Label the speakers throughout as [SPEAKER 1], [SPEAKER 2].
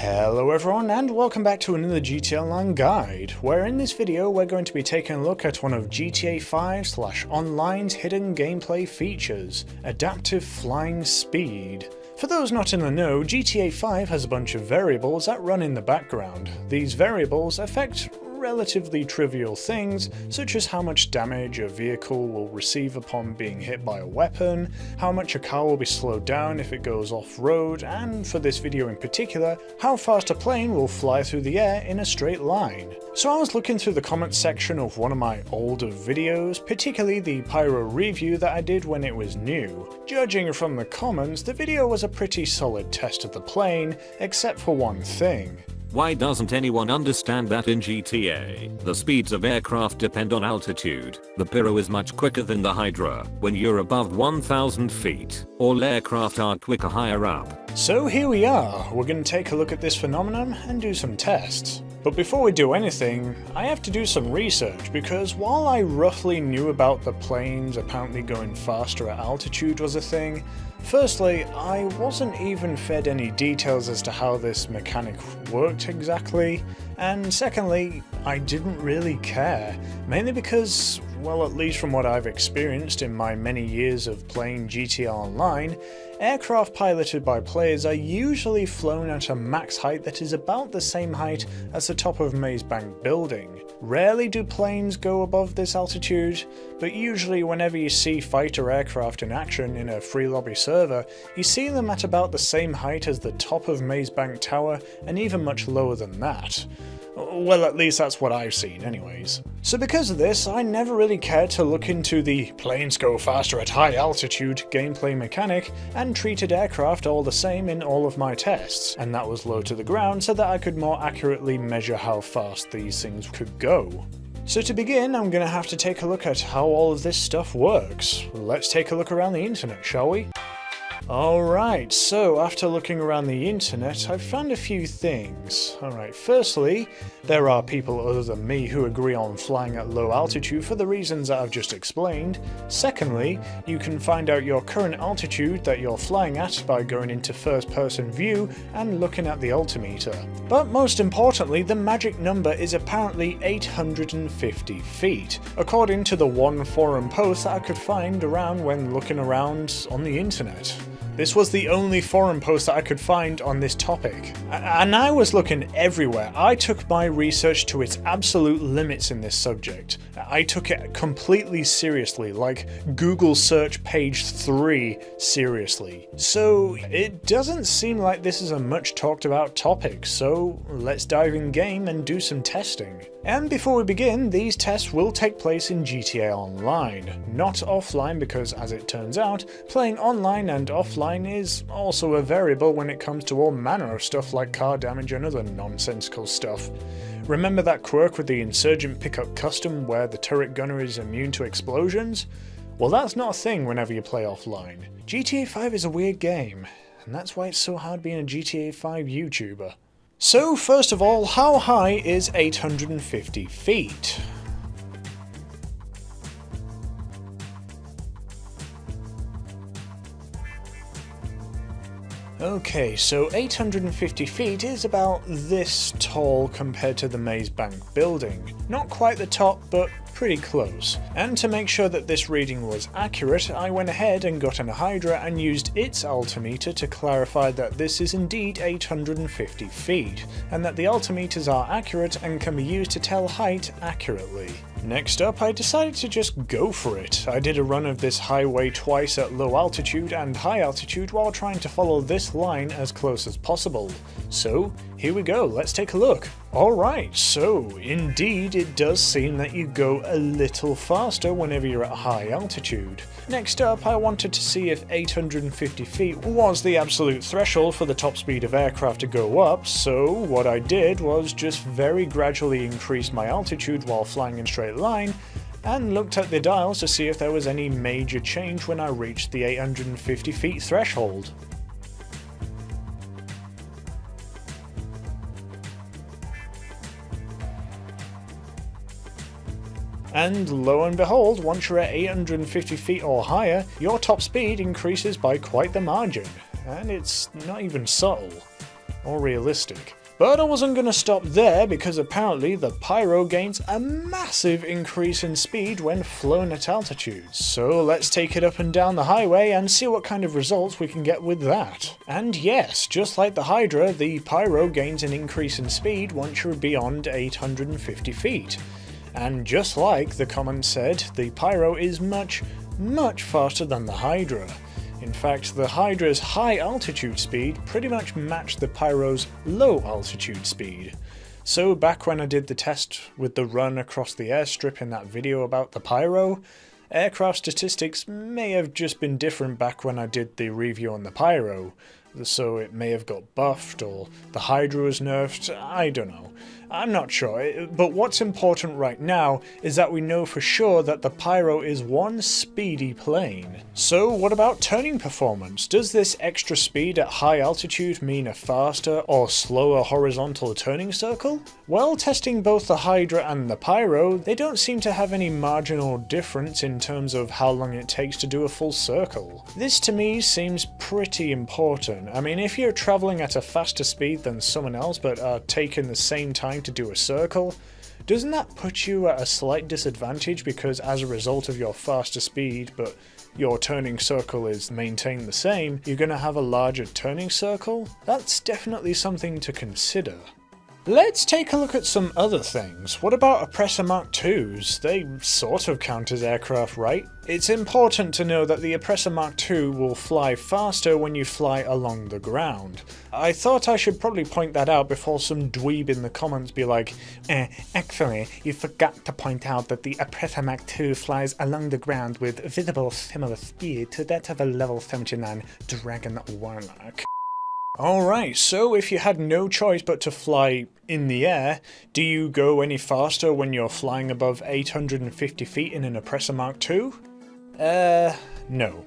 [SPEAKER 1] Hello everyone and welcome back to another GTA Online guide, where in this video we're going to be taking a look at one of GTA 5/Online's hidden gameplay features, Adaptive Flying Speed. For those not in the know, GTA 5 has a bunch of variables that run in the background. These variables affect relatively trivial things, such as how much damage a vehicle will receive upon being hit by a weapon, how much a car will be slowed down if it goes off-road, and for this video in particular, how fast a plane will fly through the air in a straight line. So I was looking through the comments section of one of my older videos, particularly the Pyro review that I did when it was new. Judging from the comments, the video was a pretty solid test of the plane, except for one thing.
[SPEAKER 2] Why doesn't anyone understand that in GTA, the speeds of aircraft depend on altitude? The Pyro is much quicker than the Hydra when you're above 1,000 feet. All aircraft are quicker higher up.
[SPEAKER 1] So here we are, we're going to take a look at this phenomenon and do some tests. But before we do anything, I have to do some research, because while I roughly knew about the planes apparently going faster at altitude was a thing, firstly, I wasn't even fed any details as to how this mechanic worked exactly, and secondly, I didn't really care, mainly because, well, at least from what I've experienced in my many years of playing GTA Online, aircraft piloted by players are usually flown at a max height that is about the same height as the top of Maze Bank building. Rarely do planes go above this altitude, but usually whenever you see fighter aircraft in action in a free lobby server, you see them at about the same height as the top of Maze Bank Tower and even much lower than that. Well, at least that's what I've seen anyways. So because of this, I never really cared to look into the planes go faster at high altitude gameplay mechanic, and treated aircraft all the same in all of my tests, and that was low to the ground so that I could more accurately measure how fast these things could go. So to begin, I'm gonna have to take a look at how all of this stuff works. Let's take a look around the internet, shall we? Alright, so after looking around the internet, I've found a few things. Alright, firstly, there are people other than me who agree on flying at low altitude for the reasons that I've just explained. Secondly, you can find out your current altitude that you're flying at by going into first person view and looking at the altimeter. But most importantly, the magic number is apparently 850 feet, according to the one forum post that I could find around when looking around on the internet. This was the only forum post that I could find on this topic. And I was looking everywhere. I took my research to its absolute limits in this subject. I took it completely seriously, like Google search page 3 seriously. So it doesn't seem like this is a much talked about topic, so let's dive in game and do some testing. And before we begin, these tests will take place in GTA Online, not offline, because as it turns out, playing online and offline is also a variable when it comes to all manner of stuff like car damage and other nonsensical stuff. Remember that quirk with the Insurgent Pickup Custom where the turret gunner is immune to explosions? Well, that's not a thing whenever you play offline. GTA 5 is a weird game, and that's why it's so hard being a GTA 5 YouTuber. So first of all, how high is 850 feet? Okay, so 850 feet is about this tall compared to the Maze Bank building. Not quite the top, but pretty close. And to make sure that this reading was accurate, I went ahead and got an Hydra and used its altimeter to clarify that this is indeed 850 feet, and that the altimeters are accurate and can be used to tell height accurately. Next up, I decided to just go for it. I did a run of this highway twice at low altitude and high altitude while trying to follow this line as close as possible. So here we go, let's take a look. Alright, so indeed it does seem that you go a little faster whenever you're at high altitude. Next up, I wanted to see if 850 feet was the absolute threshold for the top speed of aircraft to go up, so what I did was just very gradually increase my altitude while flying in a straight line, and looked at the dials to see if there was any major change when I reached the 850 feet threshold. And lo and behold, once you're at 850 feet or higher, your top speed increases by quite the margin, and it's not even subtle. or realistic. But I wasn't going to stop there, because apparently the Pyro gains a massive increase in speed when flown at altitude. So let's take it up and down the highway and see what kind of results we can get with that. And yes, just like the Hydra, the Pyro gains an increase in speed once you're beyond 850 feet. And just like the comment said, the Pyro is much faster than the Hydra. In fact, the Hydra's high altitude speed pretty much matched the Pyro's low altitude speed. So back when I did the test with the run across the airstrip in that video about the Pyro, aircraft statistics may have just been different back when I did the review on the Pyro. So it may have got buffed, or the Hydra was nerfed, I don't know. I'm not sure, but what's important right now is that we know for sure that the Pyro is one speedy plane. So what about turning performance? Does this extra speed at high altitude mean a faster or slower horizontal turning circle? Well, testing both the Hydra and the Pyro, they don't seem to have any marginal difference in terms of how long it takes to do a full circle. This to me seems pretty important. I mean, if you're traveling at a faster speed than someone else but are taking the same time to do a circle, doesn't that put you at a slight disadvantage, because as a result of your faster speed but your turning circle is maintained the same, you're going to have a larger turning circle? That's definitely something to consider. Let's take a look at some other things. What about Oppressor Mark IIs? They sort of count as aircraft, right? It's important to know that the Oppressor Mark II will fly faster when you fly along the ground. I thought I should probably point that out before some dweeb in the comments be like, actually, you forgot to point out that the Oppressor Mark II flies along the ground with visible similar speed to that of a level 79 Dragon Warlock. Alright, so if you had no choice but to fly in the air, do you go any faster when you're flying above 850 feet in an Oppressor Mark II? No.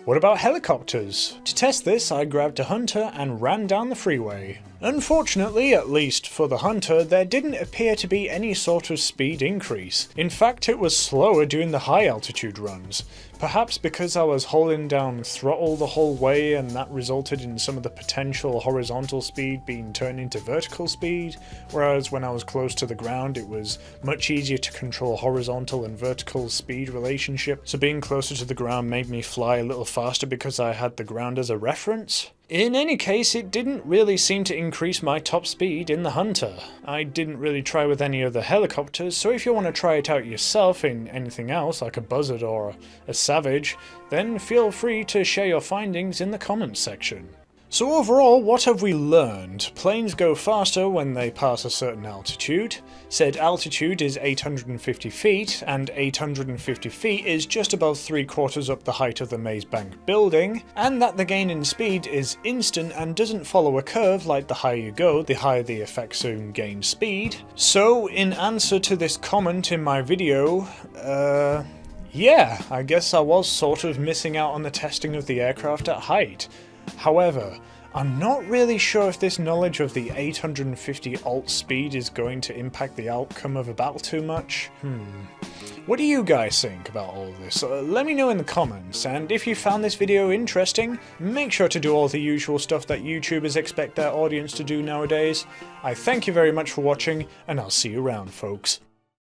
[SPEAKER 1] What about helicopters? To test this, I grabbed a Hunter and ran down the freeway. Unfortunately, at least for the Hunter, there didn't appear to be any sort of speed increase. In fact, it was slower during the high altitude runs. Perhaps because I was holding down throttle the whole way, and that resulted in some of the potential horizontal speed being turned into vertical speed, whereas when I was close to the ground it was much easier to control horizontal and vertical speed relationship, so being closer to the ground made me fly a little faster because I had the ground as a reference. In any case, it didn't really seem to increase my top speed in the Hunter. I didn't really try with any other helicopters, so if you want to try it out yourself in anything else like a Buzzard or a Savage, then feel free to share your findings in the comments section. So overall, what have we learned? Planes go faster when they pass a certain altitude. Said altitude is 850 feet, and 850 feet is just above 3/4 up the height of the Maze Bank building, and that the gain in speed is instant and doesn't follow a curve like the higher you go, the higher the effect zone gains speed. So in answer to this comment in my video, yeah, I guess I was sort of missing out on the testing of the aircraft at height. However, I'm not really sure if this knowledge of the 850 alt speed is going to impact the outcome of a battle too much. What do you guys think about all of this? Let me know in the comments, and if you found this video interesting, make sure to do all the usual stuff that YouTubers expect their audience to do nowadays. I thank you very much for watching, and I'll see you around, folks.